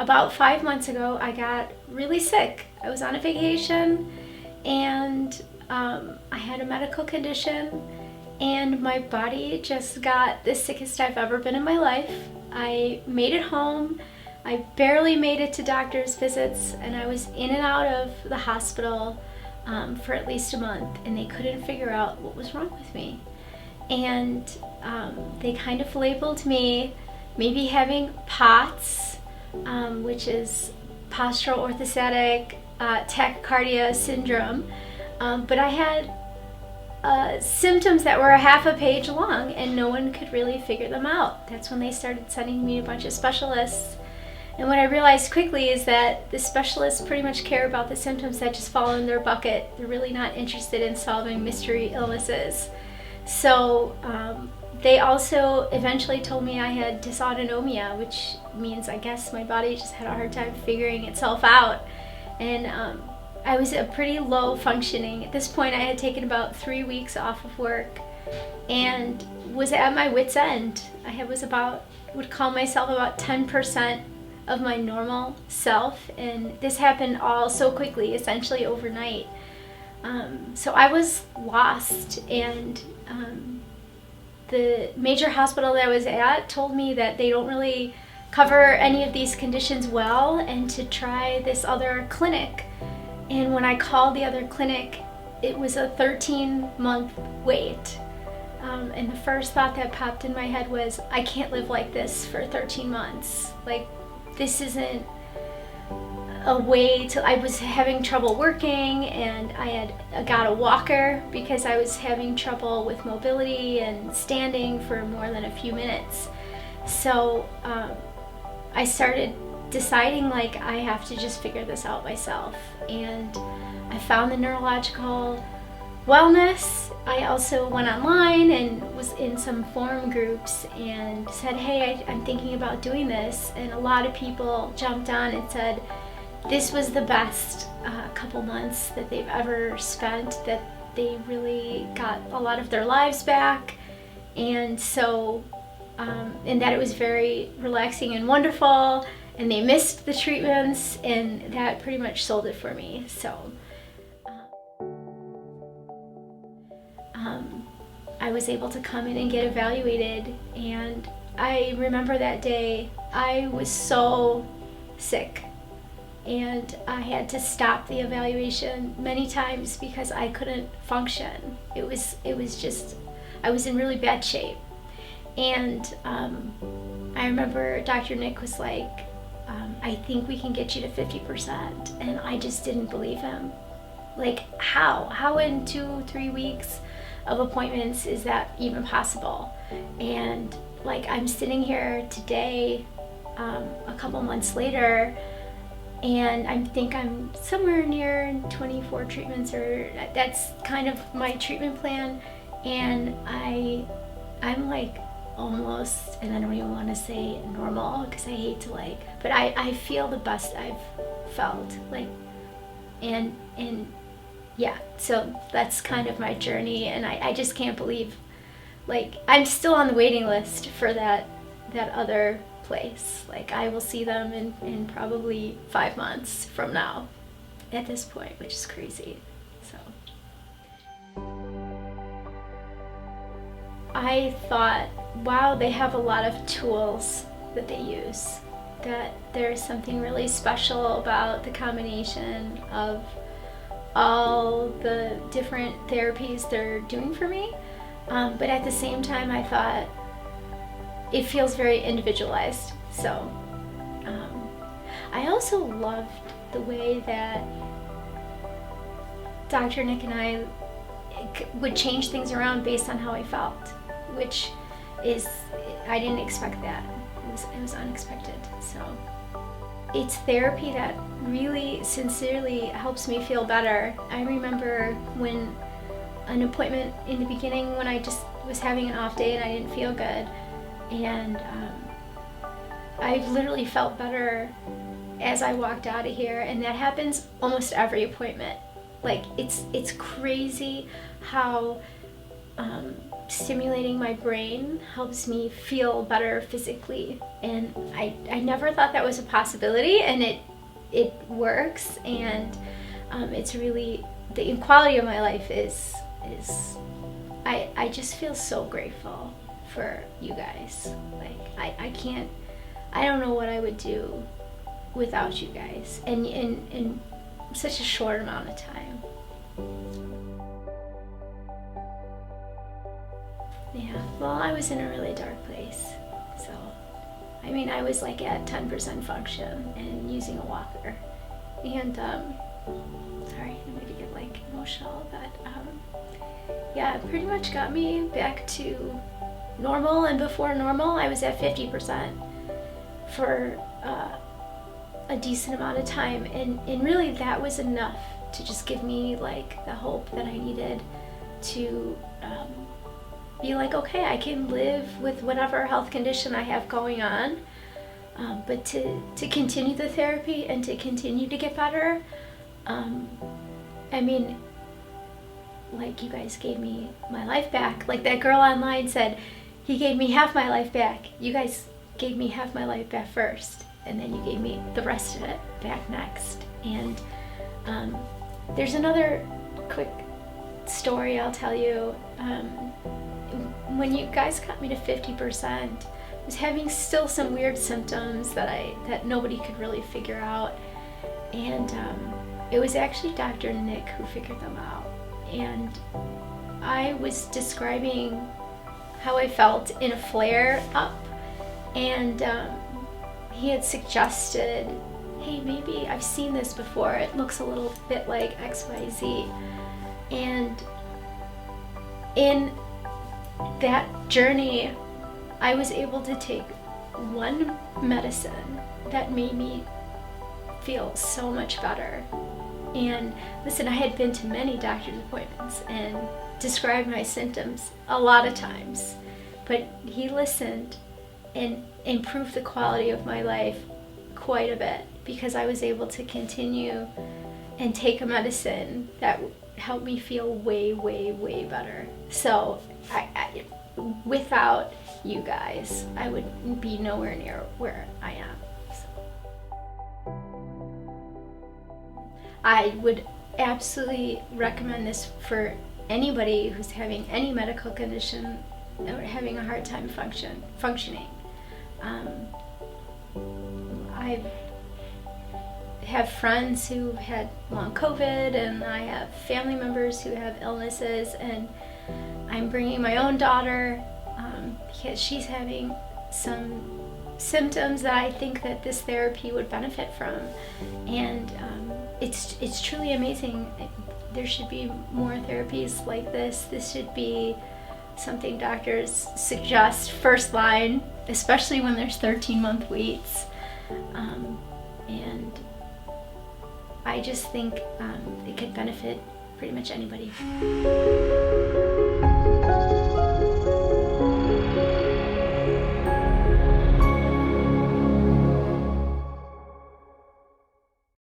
about 5 months ago, I got really sick. I was on a vacation, and I had a medical condition, and my body just got the sickest I've ever been in my life. I made it home. I barely made it to doctor's visits, and I was in and out of the hospital for at least a month, and they couldn't figure out what was wrong with me. And they kind of labeled me maybe having POTS, which is Postural Orthostatic Tachycardia syndrome, but I had symptoms that were a half a page long, and no one could really figure them out. That's when they started sending me a bunch of specialists. And what I realized quickly is that the specialists pretty much care about the symptoms that just fall in their bucket. They're really not interested in solving mystery illnesses. So they also eventually told me I had dysautonomia, which means I guess my body just had a hard time figuring itself out. And I was a pretty low functioning. At this point, I had taken about 3 weeks off of work and was at my wit's end. Would call myself about 10% of my normal self, and this happened all so quickly, essentially overnight. So I was lost, and the major hospital that I was at told me that they don't really cover any of these conditions well, and to try this other clinic. And when I called the other clinic, it was a 13-month wait. And the first thought that popped in my head was, I can't live like this for 13 months. Like, this isn't a way to, I was having trouble working, and I had got a walker because I was having trouble with mobility and standing for more than a few minutes. So I started deciding, like, I have to just figure this out myself. And I found the Neurological Wellness. I also went online and was in some forum groups and said, hey, I'm thinking about doing this. And a lot of people jumped on and said this was the best couple months that they've ever spent, that they really got a lot of their lives back. And so, and that it was very relaxing and wonderful, and they missed the treatments, and that pretty much sold it for me. So I was able to come in and get evaluated, and I remember that day I was so sick, and I had to stop the evaluation many times because I couldn't function. It was just, I was in really bad shape. And I remember Dr. Nick was like, I think we can get you to 50%. And I just didn't believe him. Like, how in 2-3 weeks of appointments is that even possible? And like, I'm sitting here today, a couple months later, and I think I'm somewhere near 24 treatments, or that's kind of my treatment plan. And I'm like almost, and I don't even want to say normal because I hate to but I feel the best I've felt, like, and yeah, so that's kind of my journey. And I just can't believe, like, I'm still on the waiting list for that other place. Like, I will see them in probably 5 months from now at this point, which is crazy. So I thought, wow, they have a lot of tools that they use, that there's something really special about the combination of all the different therapies they're doing for me. But at the same time, I thought it feels very individualized. So I also loved the way that Dr. Nick and I would change things around based on how I felt, which is, I didn't expect that. It was unexpected. So it's therapy that really sincerely helps me feel better. I remember when an appointment in the beginning, when I just was having an off day and I didn't feel good, and I literally felt better as I walked out of here, and that happens almost every appointment. Like, it's crazy how stimulating my brain helps me feel better physically, and I never thought that was a possibility, and it works, and it's really, the quality of my life is I just feel so grateful for you guys. Like I don't know what I would do without you guys, and in such a short amount of time. Yeah, well, I was in a really dark place, so I mean, I was like at 10% function and using a walker, and sorry, I maybe get like emotional, but yeah, it pretty much got me back to normal, and before normal I was at 50% for a decent amount of time, and really that was enough to just give me like the hope that I needed to be like, okay, I can live with whatever health condition I have going on, but to continue the therapy and to continue to get better. I mean, like, you guys gave me my life back. Like that girl online said, he gave me half my life back. You guys gave me half my life back first, and then you gave me the rest of it back next. And there's another quick story I'll tell you. When you guys got me to 50%, I was having still some weird symptoms that nobody could really figure out, and it was actually Dr. Nick who figured them out. And I was describing how I felt in a flare up, and he had suggested, hey, maybe I've seen this before, it looks a little bit like XYZ. And in that journey, I was able to take one medicine that made me feel so much better. And listen, I had been to many doctor's appointments and described my symptoms a lot of times, but he listened and improved the quality of my life quite a bit, because I was able to continue and take a medicine that helped me feel way, way, way better. So I without you guys, I would be nowhere near where I am. I would absolutely recommend this for anybody who's having any medical condition or having a hard time functioning. I have friends who had long COVID, and I have family members who have illnesses, and I'm bringing my own daughter because she's having some symptoms that I think that this therapy would benefit from, and it's truly amazing. There should be more therapies like this. This should be something doctors suggest first line, especially when there's 13-month waits, and I just think it could benefit pretty much anybody.